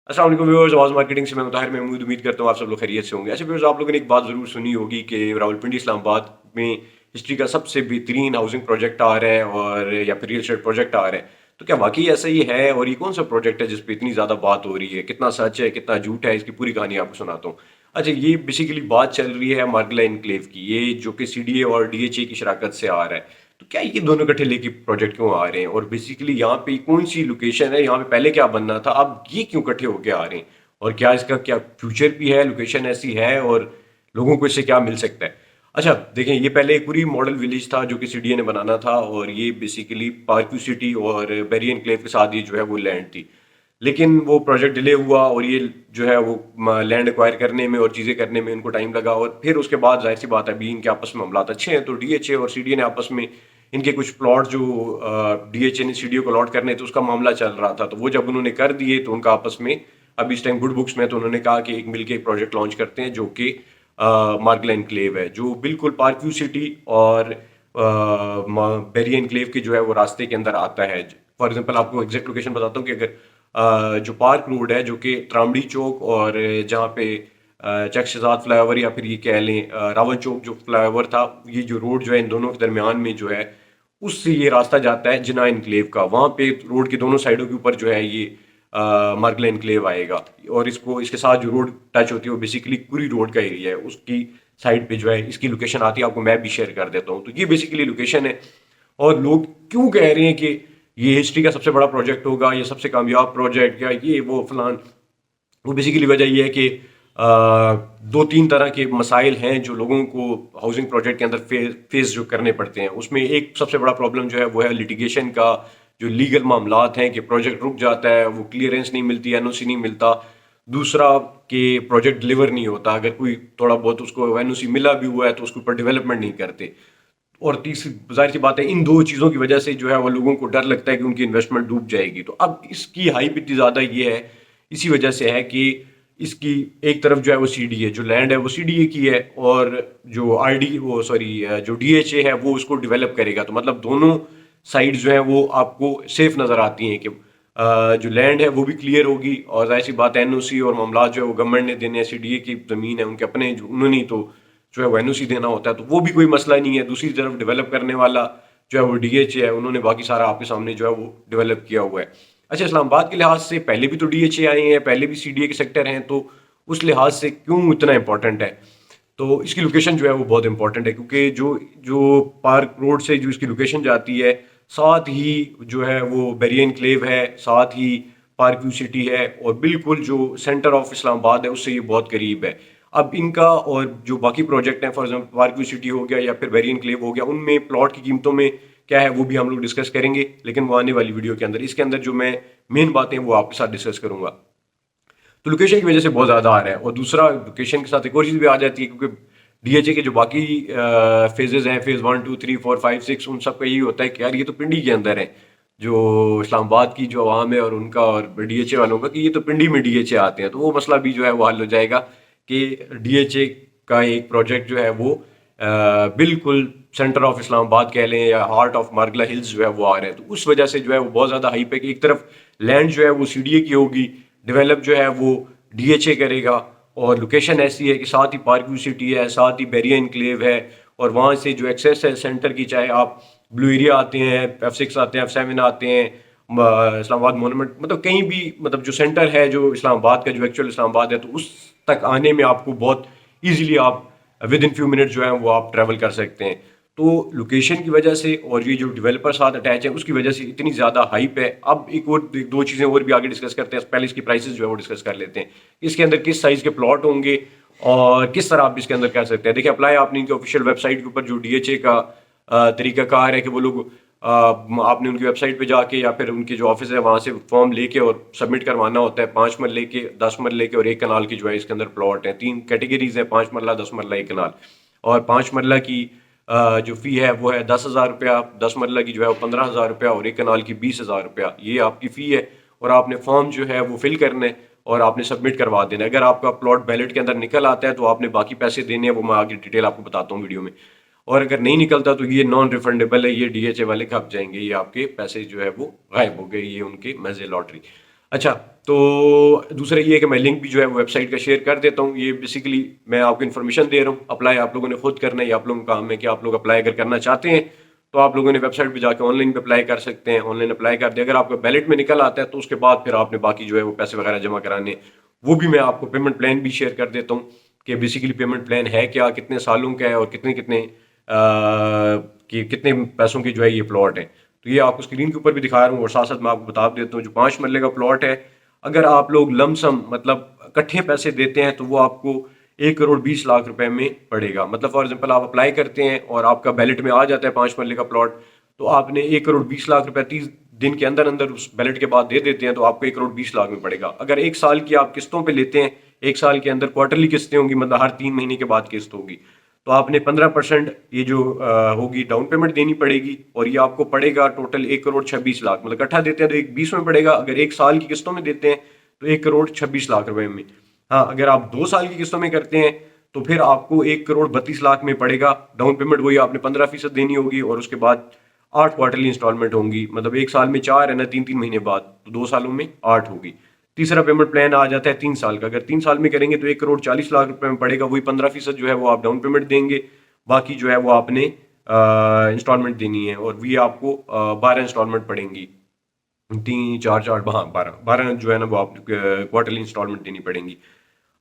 अस्सलाम वालेकुम व्यूअर्स, आवाज़ मार्केटिंग से मैं मुताहिर महमूद। उम्मीद करता हूँ आप सब लोग खैरियत से होंगे। अच्छा व्यूअर्स, आप लोगों ने एक बात ज़रूर सुनी होगी कि रावलपिंडी इस्लामाबाद में हिस्ट्री का सबसे बेहतरीन हाउसिंग प्रोजेक्ट आ रहा है, और या फिर रियल एस्टेट प्रोजेक्ट आ रहा है। तो क्या वाकई ऐसा ही है? और ये कौन सा प्रोजेक्ट है जिस पे इतनी ज़्यादा बात हो रही है? कितना सच है, कितना झूठ है? इसकी पूरी कहानी आपको सुनाता हूँ। अच्छा, ये बेसिकली बात चल रही है मार्गला एनक्लेव की, ये जो कि सीडीए और डीएचए की शराकत से आ रहा है। तो क्या ये दोनों इकट्ठे लेके प्रोजेक्ट क्यों आ रहे हैं, और बेसिकली यहाँ पे कौन सी लोकेशन है, यहाँ पे पहले क्या बनना था, अब ये क्यों इकट्ठे होके आ रहे हैं? और क्या इसका क्या फ्यूचर भी है, लोकेशन ऐसी है, और लोगों को इससे क्या मिल सकता है? अच्छा देखें, ये पहले एक पूरी मॉडल विलेज था जो कि सीडीए ने बनाना था, और ये बेसिकली पार्क्यू सिटी और बेरी एनक्लेव के साथ ये जो है वो लैंड थी। लेकिन वो प्रोजेक्ट डिले हुआ, और ये जो है वो लैंड एक्वायर करने में और चीज़ें करने में इनको टाइम लगा, और फिर उसके बाद जाहिर सी बात है, अभी इनके आपस में मामलात अच्छे हैं, तो डीएचए और सीडीए ने आपस में इनके कुछ प्लॉट जो डीएचए ने सीडीए को अलॉट करने थे, उसका मामला चल रहा था। तो वो जब उन्होंने कर दिए तो उनका आपस में अब इस टाइम गुड बुक्स में, तो उन्होंने कहा कि एक मिलके एक प्रोजेक्ट लॉन्च करते हैं जो कि मार्गला एनक्लेव है, जो बिल्कुल पार्क्यू सिटी और बेरी एनक्लेव के जो है वो रास्ते के अंदर आता है। फॉर एग्जांपल आपको एग्जैक्ट लोकेशन बताता हूँ कि अगर जो पार्क रोड है, जो कि त्रामड़ी चौक और जहाँ पे चक शहजाद फ्लाईओवर, या फिर ये कह लें रावल चौक जो फ्लाईओवर था, ये जो रोड जो है इन दोनों के दरमियान में जो है, उससे ये रास्ता जाता है जिना एनक्लेव का। वहाँ पे रोड के दोनों साइडों के ऊपर जो है ये मार्गला एनक्लेव आएगा, और इसको इसके साथ जो रोड टच होती है वो बेसिकली पूरी रोड का एरिया है, उसकी साइड पे जो है इसकी लोकेशन आती है। आपको मैप भी शेयर कर देता हूँ। तो ये बेसिकली लोकेशन है। और लोग क्यों कह रहे हैं कि ये हिस्ट्री का सबसे बड़ा प्रोजेक्ट होगा, ये सबसे कामयाब प्रोजेक्ट, या ये वो फलान, वो बेसिकली वजह ये है कि दो तीन तरह के मसाइल हैं जो लोगों को हाउसिंग प्रोजेक्ट के अंदर फेस जो करने पड़ते हैं। उसमें एक सबसे बड़ा प्रॉब्लम जो है वो है लिटिगेशन का, जो लीगल मामलात हैं कि प्रोजेक्ट रुक जाता है, वो क्लियरेंस नहीं मिलती, एनओसी नहीं मिलता। दूसरा कि प्रोजेक्ट डिलीवर नहीं होता, अगर कोई थोड़ा बहुत उसको एनओसी मिला भी हुआ है तो उसके ऊपर डेवलपमेंट नहीं करते। और तीसरी जाहिर सी बात है, इन दो चीज़ों की वजह से जो है वो लोगों को डर लगता है कि उनकी इन्वेस्टमेंट डूब जाएगी। तो अब इसकी हाइप इतनी ज़्यादा ये है, इसी वजह से है कि इसकी एक तरफ जो है वो सीडीए, जो लैंड है वो सीडीए की है, और जो आरडी वो सॉरी जो डीएचए है वो उसको डेवलप करेगा। तो मतलब दोनों साइड जो है वो आपको सेफ नज़र आती हैं कि जो लैंड है वो भी क्लियर होगी, और जाहिर सी बात है एनओसी और मामला जो है वो गवर्नमेंट ने देने हैं। सीडीए की ज़मीन है, उनके अपने जो उन्होंने तो जो है वो एनओसी देना होता है, तो वो भी कोई मसला नहीं है। दूसरी तरफ डेवलप करने वाला जो है वो डीएचए है, उन्होंने बाकी सारा आपके सामने जो है वो डेवलप किया हुआ है। अच्छा, इस्लामाबाद के लिहाज से पहले भी तो डीएचए आए हैं, पहले भी सीडीए के सेक्टर हैं, तो उस लिहाज से क्यों इतना इंपॉर्टेंट है? तो इसकी लोकेशन जो है वो बहुत इंपॉर्टेंट है, क्योंकि जो जो पार्क रोड से जो इसकी लोकेशन जाती है, साथ ही जो है वो बेरी एनक्लेव है, साथ ही पार्क व्यू सिटी है, और बिल्कुल जो सेंटर ऑफ इस्लामाबाद है उससे ये बहुत करीब है। अब इनका और जो बाकी प्रोजेक्ट हैं, for example park view city हो गया या फिर बेरी एनक्लेव हो गया, उनमें प्लॉट की कीमतों में क्या है वो भी हम लोग डिस्कस करेंगे, लेकिन वो आने वाली वीडियो के अंदर। इसके अंदर जो मैं मेन बातें वो आपके साथ डिस्कस करूंगा। तो लोकेशन की वजह से बहुत ज़्यादा आ रहा है, और दूसरा लोकेशन के साथ एक और चीज़ भी आ जाती है, क्योंकि डीएचए के जो बाकी फेजेज हैं, फेज 1 2 3 4 5 6, उन सब का यही होता है कि यार ये तो पिंडी के अंदर है, जो इस्लामाबाद की जो आवाम है और उनका और डीएचए वालों का, कि ये तो पिंडी में डीएचए आते हैं। तो वो मसला भी जो है वो हल हो जाएगा कि डीएचए का एक प्रोजेक्ट जो है वो बिल्कुल सेंटर ऑफ इस्लामाबाद कह लें या हार्ट ऑफ मार्गला हिल्स जो है वो आ रहे हैं। तो उस वजह से जो है वो बहुत ज़्यादा हाइप है कि एक तरफ लैंड जो है वो सीडीए की होगी, डेवलप जो है वो डीएचए करेगा, और लोकेशन ऐसी है कि साथ ही पार्क्यू सिटी है, साथ ही बेरिया एनक्लेव है, और वहाँ से जो एक्सेस है सेंटर की, चाहे आप ब्लू एरिया आते हैं, F6 आते हैं, F7 आते हैं, इस्लामाबाद मोनूमेंट, मतलब कहीं भी, मतलब जो सेंटर है जो इस्लामाबाद का, जो एक्चुअल इस्लामाबाद है, तो उस तक आने में आपको बहुत ईजिली आप विद इन फ्यू मिनट जो है वो आप ट्रैवल कर सकते हैं। तो लोकेशन की वजह से और ये जो डेवलपर साथ अटैच है उसकी वजह से इतनी ज़्यादा हाइप है। अब एक दो चीज़ें और भी आगे डिस्कस करते हैं, पहले इसकी प्राइसेस जो है वो डिस्कस कर लेते हैं। इसके अंदर किस साइज़ के प्लॉट होंगे और किस तरह आप इसके अंदर कर सकते हैं। देखिए, अप्लाई आपने इनकी ऑफिशियल वेबसाइट के ऊपर जो डीएचए का तरीकाकार है कि वो लोग आपने उनकी वेबसाइट पे जाके या फिर उनके जो ऑफिस है वहाँ से फॉर्म लेके और सबमिट करवाना होता है। 5 मरले के, 10 मरले के और 1 कनाल की जो है इसके अंदर प्लॉट हैं। 3 कैटेगरीज है, 5 मरला, 10 मरला, 1 कनाल। और 5 मरला की जो फ़ी है वो है 10,000 रुपया, 10 मरला की जो है वो 15,000 रुपया, और 1 कनाल की 20,000 रुपया। ये आपकी फ़ी है, और आपने फॉर्म जो है वो फिल करना है और आपने सबमिट करवा देना है। अगर आपका प्लॉट बैलेट के अंदर निकल आता है तो आपने बाकी पैसे देने हैं, वो मैं आगे डिटेल आपको बताता हूँ वीडियो में। और अगर नहीं निकलता तो ये नॉन रिफंडेबल है, ये डीएचए वाले खप जाएंगे, ये आपके पैसे जो है वो गायब हो गए, ये उनके महज लॉटरी। अच्छा, तो दूसरा ये है कि मैं लिंक भी जो है वो वेबसाइट का शेयर कर देता हूँ। ये बेसिकली मैं आपको इन्फॉर्मेशन दे रहा हूँ, अप्लाई आप लोगों ने खुद करना है, ये आप लोगों का काम है कि आप लोग अप्लाई अगर करना चाहते हैं तो आप लोगों ने वेबसाइट पे जाके ऑनलाइन भी अप्लाई कर सकते हैं। ऑनलाइन अप्लाई कर दिया, अगर आपका बैलेट में निकल आता है तो उसके बाद फिर आपने बाकी जो है वो पैसे वगैरह जमा कराने, वो भी मैं आपको पेमेंट प्लान भी शेयर कर देता हूँ कि बेसिकली पेमेंट प्लान है क्या, कितने सालों का है और कितने कितने कि कितने पैसों की जो है ये प्लॉट है। तो ये आपको स्क्रीन के ऊपर भी दिखा रहा हूँ और साथ साथ मैं आपको बता देता हूँ, जो 5 मरले का प्लॉट है, अगर आप लोग लमसम मतलब इकट्ठे पैसे देते हैं तो वो आपको 1 करोड़ 20 लाख रुपए में पड़ेगा। मतलब फॉर एग्जांपल आप अप्लाई करते हैं और आपका बैलेट में आ जाता है 5 मरले का प्लॉट, तो आपने 1 करोड़ 20 लाख रुपए 30 दिन के अंदर अंदर उस बैलेट के बाद दे देते हैं तो आपको 1 करोड़ 20 लाख में पड़ेगा। अगर एक साल की आप किस्तों पे लेते हैं, एक साल के अंदर क्वार्टरली किस्तें होंगी, मतलब हर 3 महीने के बाद किस्त होगी, तो आपने 15% ये जो होगी डाउन पेमेंट देनी पड़ेगी और ये आपको पड़ेगा टोटल 1 करोड़ 26 लाख। मतलब इकट्ठा देते हैं तो 1 20 में पड़ेगा, अगर एक साल की किस्तों में देते हैं तो 1 करोड़ 26 लाख रुपए में। हाँ, अगर आप 2 साल की किस्तों में करते हैं तो फिर आपको 1 करोड़ 32 लाख में पड़ेगा। डाउन पेमेंट वही आपने 15% देनी होगी और उसके बाद 8 क्वार्टरली इंस्टॉलमेंट होंगी, मतलब एक साल में 4 है ना, 3 3 महीने बाद, तो 2 सालों में 8 होगी। तीसरा पेमेंट प्लान आ जाता है 3 साल का, अगर 3 साल में करेंगे तो 1 करोड़ 40 लाख रुपए में पड़ेगा, वही 15% जो है वो आप डाउन पेमेंट देंगे, बाकी जो है वो आपने इंस्टॉलमेंट देनी है और भी आपको 12 इंस्टॉलमेंट पड़ेंगी। 3 4 4, हाँ 12 12 जो है ना वो आप क्वार्टरली इंस्टॉलमेंट देनी पड़ेंगी।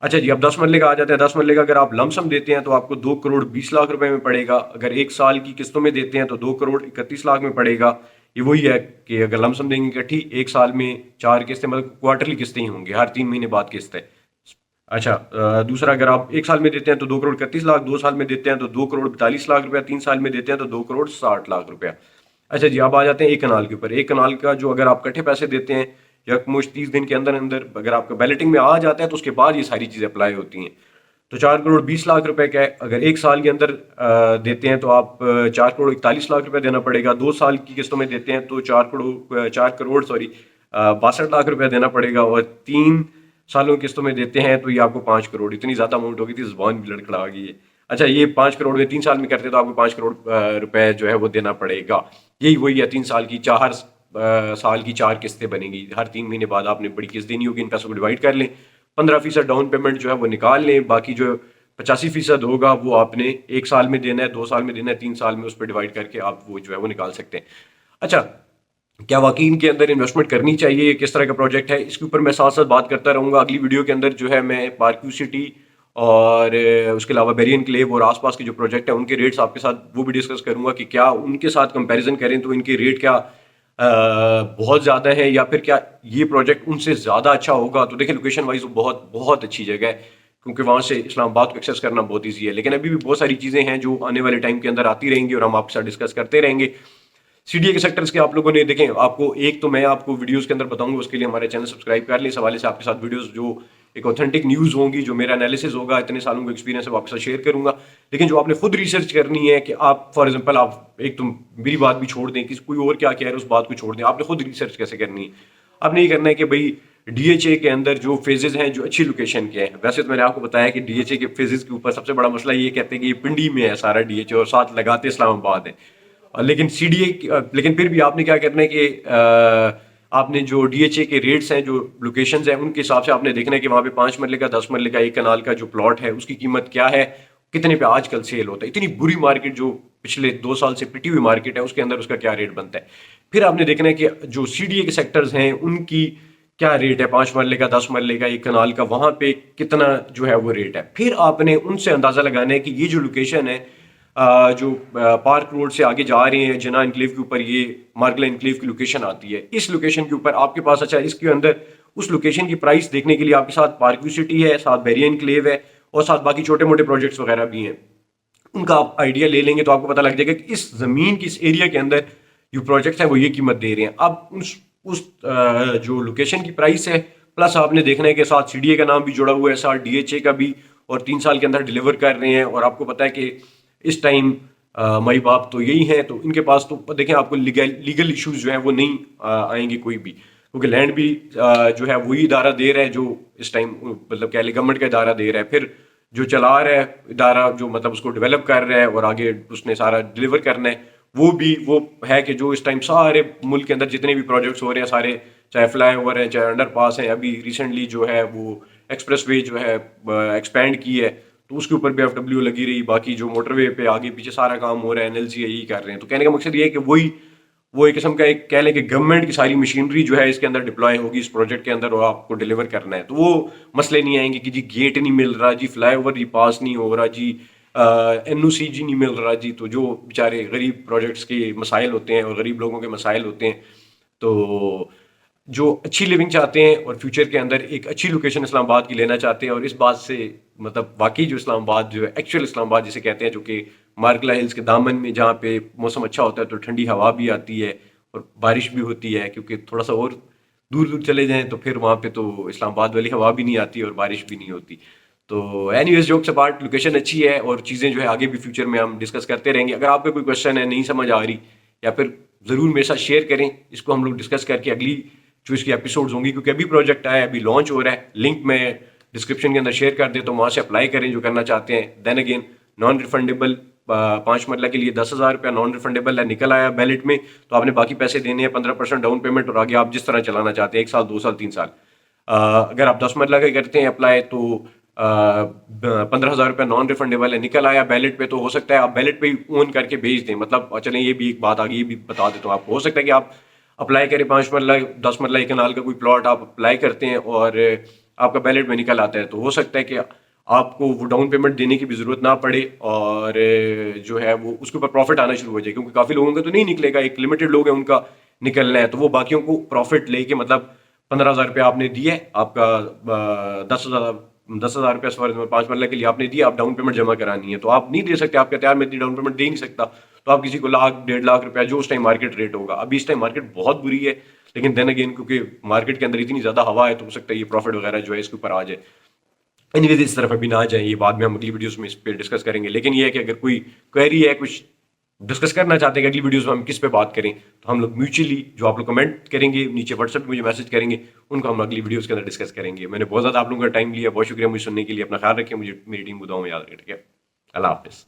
अच्छा जी, अब 10 मरले का आ जाता है। 10 मरले का अगर आप लमसम देते हैं तो आपको 2 करोड़ 20 लाख रुपए में पड़ेगा, अगर एक साल की किस्तों में देते हैं तो 2 करोड़ 31 लाख में पड़ेगा। ये वही है कि अगर लमसम देंगे इकट्ठी एक साल में 4 किस्तें, मतलब क्वार्टरली किस्तें ही होंगी, हर 3 महीने बाद किस्त है। अच्छा, दूसरा अगर आप एक साल में देते हैं तो 2 करोड़ 31 लाख, 2 साल में देते हैं तो 2 करोड़ 42 लाख रुपया, 3 साल में देते हैं तो 2 करोड़ 60 लाख रुपया। अच्छा जी, अब आ जाते हैं एक कनाल के ऊपर। एक कनाल का जो अगर आप इकट्ठे पैसे देते हैं यकमुश्त 30 दिन के अंदर अंदर, अगर आपका बैलेटिंग में आ जाता है तो उसके बाद ये सारी चीज़ें अप्लाई होती हैं। तो 4 करोड़ 20 लाख रुपए का है, अगर एक साल के अंदर देते हैं तो आप 4 करोड़ 41 लाख रुपए देना पड़ेगा। 2 साल की किस्तों में देते हैं तो 4 करोड़ सॉरी 62 लाख रुपया देना पड़ेगा और 3 सालों की किस्तों में देते हैं तो ये आपको 5 करोड़, इतनी ज़्यादा अमाउंट होगी थी, जुबान भी लड़खड़ा गई है। अच्छा, ये 5 करोड़ में 3 साल में करते हैं तो आपको 5 करोड़ रुपए जो है वो देना पड़ेगा। यही वही है, 3 साल की 4 साल की 4 किस्तें बनेगी, हर 3 महीने बाद आपने बड़ी किस्त देनी होगी। इन पैसों को डिवाइड कर लें, 15% डाउन पेमेंट जो है वो निकाल लें, बाकी जो 85% होगा वो आपने एक साल में देना है, 2 साल में देना है, 3 साल में उस पर डिवाइड करके आप वो जो है वो निकाल सकते हैं। अच्छा, क्या वाकई इनके अंदर इन्वेस्टमेंट करनी चाहिए, किस तरह का प्रोजेक्ट है, इसके ऊपर मैं साथ साथ बात करता रहूँगा। अगली वीडियो के अंदर जो है मैं पार्क्यू सिटी और उसके अलावा बेरियन क्लेव और आसपास के जो प्रोजेक्ट है उनके रेट्स आपके साथ वो भी डिस्कस करूँगा कि क्या उनके साथ कंपैरिजन करें तो इनके रेट क्या बहुत ज़्यादा है या फिर क्या ये प्रोजेक्ट उनसे ज़्यादा अच्छा होगा। तो देखिए, लोकेशन वाइज वो बहुत बहुत अच्छी जगह है, क्योंकि वहाँ से इस्लामाबाद को एक्सेस करना बहुत ईजी है। लेकिन अभी भी बहुत सारी चीज़ें हैं जो आने वाले टाइम के अंदर आती रहेंगी और हम आपके साथ डिस्कस करते रहेंगे। सीडीए के सेक्टर्स के आप लोगों ने देखें, आपको एक तो मैं आपको वीडियोस के अंदर बताऊंगा, उसके लिए हमारे चैनल सब्सक्राइब कर लें। इस हवाले से आपके साथ वीडियोस जो एक ऑथेंटिक न्यूज़ होंगी, जो मेरा एनालिसिस होगा, इतने सालों का एक्सपीरियंस है वो आपके साथ शेयर करूंगा। लेकिन जो आपने खुद रिसर्च करनी है कि आप फॉर एग्जांपल आप एक तो मेरी बात भी छोड़ दें, किसी कोई और क्या कह रहा है उस बात को छोड़ दें, आपने खुद रिसर्च कैसे करनी है। आपने ये करना है कि भाई डीएचए के अंदर जो फेजेस हैं जो अच्छी लोकेशन के हैं, वैसे तो मैंने आपको बताया कि डीएचए के फेजेस के ऊपर सबसे बड़ा मसला ये कहते हैं कि ये पिंडी में है सारा डीएचए और साथ लगाते इस्लामाबाद है। लेकिन सीडीए, लेकिन फिर भी आपने क्या करना है कि आपने जो डीएचए के रेट्स हैं, जो लोकेशंस हैं, उनके हिसाब से आपने देखना है कि वहाँ पे 5 मरले का 10 मरले का एक कनाल का जो प्लॉट है उसकी कीमत क्या है, कितने पे आजकल सेल होता है। इतनी बुरी मार्केट जो पिछले 2 साल से पिटी हुई मार्केट है उसके अंदर उसका क्या रेट बनता है। फिर आपने देखना है कि जो सीडीए के सेक्टर्स हैं उनकी क्या रेट है, 5 मरले का 10 मरले का एक कनाल का, वहाँ पे कितना जो है वो रेट है। फिर आपने उनसे अंदाज़ा लगाना है कि ये जो लोकेशन है जो पार्क रोड से आगे जा रहे हैं जिना इनक्लेव के ऊपर, ये मार्गला इनक्लेव की लोकेशन आती है। इस लोकेशन के ऊपर आपके पास, अच्छा इसके अंदर उस लोकेशन की प्राइस देखने के लिए आपके साथ पार्क्यू सिटी है, साथ बेरिया इनक्लेव है और साथ बाकी छोटे मोटे प्रोजेक्ट्स वगैरह भी हैं। उनका आप आइडिया ले लेंगे तो आपको पता लग जाएगा कि इस जमीन की, इस एरिया के अंदर जो प्रोजेक्ट्स हैं वो ये कीमत दे रहे हैं। अब उस जो लोकेशन की प्राइस है प्लस आपने देखना है कि साथ सीडीए का नाम भी जुड़ा हुआ है, साथ डीएचए का भी, और 3 साल के अंदर डिलीवर कर रहे हैं। और आपको पता है कि इस टाइम माई बाप तो यही है, तो इनके पास तो देखें आपको लीगल इश्यूज जो हैं वो नहीं आएंगे कोई भी, क्योंकि लैंड भी जो है वही इदारा दे रहा है जो इस टाइम मतलब कह ले गवर्नमेंट का इदारा दे रहा है। फिर जो चला रहा है इदारा, जो मतलब उसको डेवलप कर रहा है और आगे उसने सारा डिलीवर करना है, وہ بھی وہ ہے کہ جو اس ٹائم سارے ملک کے اندر جتنے بھی پروجیکٹس ہو رہے ہیں سارے، چاہے فلائی اوور ہیں چاہے انڈر پاس ہیں، ابھی ریسنٹلی جو ہے وہ ایکسپریس وے جو ہے ایکسپینڈ کی ہے تو اس کے اوپر بھی ایف ڈبلیو لگی رہی، باقی جو موٹر وے پہ آگے پیچھے سارا کام ہو رہا ہے NLC یہی کر رہے ہیں. تو کہنے کا مقصد یہ ہے کہ وہی وہ ایک قسم کا ایک کہہ لیں کہ گورنمنٹ کی ساری مشینری جو ہے اس کے اندر ڈپلوائے ہوگی اس پروجیکٹ کے اندر، اور آپ کو ڈیلیور کرنا ہے. تو وہ مسئلے نہیں آئیں گے کہ جی گیٹ نہیں مل رہا، جی فلائی اوور جی پاس نہیں ہو رہا، جی NOC جی نہیں مل رہا جی. تو جو بیچارے غریب پروجیکٹس کے مسائل ہوتے ہیں اور غریب لوگوں کے مسائل ہوتے ہیں، تو جو اچھی لیونگ چاہتے ہیں اور فیوچر کے اندر ایک اچھی لوکیشن اسلام آباد کی لینا چاہتے ہیں، اور اس بات سے مطلب واقعی جو اسلام آباد جو ہے ایکچوئل اسلام آباد جسے کہتے ہیں، جو کہ مارکلا ہلز کے دامن میں جہاں پہ موسم اچھا ہوتا ہے تو ٹھنڈی ہوا بھی آتی ہے اور بارش بھی ہوتی ہے، کیونکہ تھوڑا سا اور دور دور چلے جائیں تو پھر وہاں پہ تو اسلام آباد والی ہوا بھی نہیں آتی اور بارش بھی نہیں ہوتی. تو اینی ویز جوکس اپارٹ، لوکیشن اچھی ہے اور چیزیں جو ہے آگے بھی فیوچر میں ہم ڈسکس کرتے رہیں گے. اگر آپ کا کوئی کویشچن ہے نہیں سمجھ آ رہی، یا پھر ضرور میرے ساتھ شیئر کریں، اس کو ہم لوگ ڈسکس کر کے اگلی جو اس کی ایپیسوڈز ہوں گی، کیونکہ ابھی پروجیکٹ آیا ہے، ابھی لانچ ہو رہا ہے، لنک میں ڈسکرپشن کے اندر شیئر کر دیتا ہوں، وہاں سے اپلائی کریں جو کرنا چاہتے ہیں. دین اگین نان ریفنڈیبل 5 مرلہ کے لیے 10,000 روپیہ نان ریفنڈیبل ہے، نکل آیا بیلٹ میں، تو آپ نے باقی پیسے دینے ہیں 15% ڈاؤن پیمنٹ، اور آگے آپ جس طرح چلانا چاہتے ہیں 1 سال 2 سال 3 سال. اگر آپ 10 مرلہ کا کرتے ہیں اپلائی تو 15,000 روپیہ نان ریفنڈیبل ہے، نکل آیا بیلٹ پہ، تو ہو سکتا ہے آپ بیلٹ پہ ہی اون کر کے بھیج دیں. مطلب چلیں یہ بھی ایک بات آگے یہ بھی بتا دیتا ہوں آپ کو، ہو سکتا ہے کہ آپ اپلائی کریں 5 مرلہ 10 مرلہ ایک کنال کا کوئی پلاٹ آپ اپلائی کرتے ہیں اور آپ کا بیلٹ میں نکل آتا ہے، تو ہو سکتا ہے کہ آپ کو وہ ڈاؤن پیمنٹ دینے کی بھی ضرورت نہ پڑے، اور جو ہے وہ اس کے اوپر پروفٹ آنا شروع ہو جائے، کیونکہ کافی لوگوں کا تو نہیں نکلے گا، ایک لمیٹڈ لوگ ہیں ان کا نکلنا ہے، تو وہ باقیوں کو پروفٹ لے کے مطلب 15,000 روپیہ آپ نے دیے، آپ کا 10,000 روپیہ سوری 5 مرلہ کے لیے آپ نے دیا، آپ ڈاؤن پیمنٹ جمع کرانی ہے، تو آپ نہیں دے سکتے، آپ کے اختیار میں اتنی ڈاؤن پیمنٹ دے نہیں سکتا، تو آپ کسی کو 1,00,000 1,50,000 روپیہ جو اس ٹائم مارکیٹ ریٹ ہوگا. ابھی اس ٹائم مارکیٹ بہت بری ہے، لیکن دین اگین کیونکہ مارکیٹ کے اندر اتنی زیادہ ہوا ہے تو ہو سکتا ہے یہ پروفٹ وغیرہ جو ہے اس کے اوپر آ جائے. اینی ویز اس طرف ابھی نہ آ جائیں، یہ بعد میں ہم اگلی ویڈیوز میں اس پہ ڈسکس کریں گے. لیکن یہ ہے کہ اگر کوئی کوئری ہے، کچھ ڈسکس کرنا چاہتے ہیں کہ اگلی ویڈیوز میں ہم کس پہ بات کریں، تو ہم لوگ میوچلی جو آپ لوگ کمنٹ کریں گے نیچے واٹس ایپ پہ مجھے میسج کریں گے، ان کو ہم اگلی ویڈیوز کے اندر ڈسکس کریں گے. میں نے بہت زیادہ آپ لوگوں کا ٹائم لیا، بہت شکریہ مجھے سننے کے لیے. اپنا خیال رکھیں، مجھے میری ٹیم کو دعاؤں میں یاد رکھیں. ٹھیک ہے، اللہ حافظ.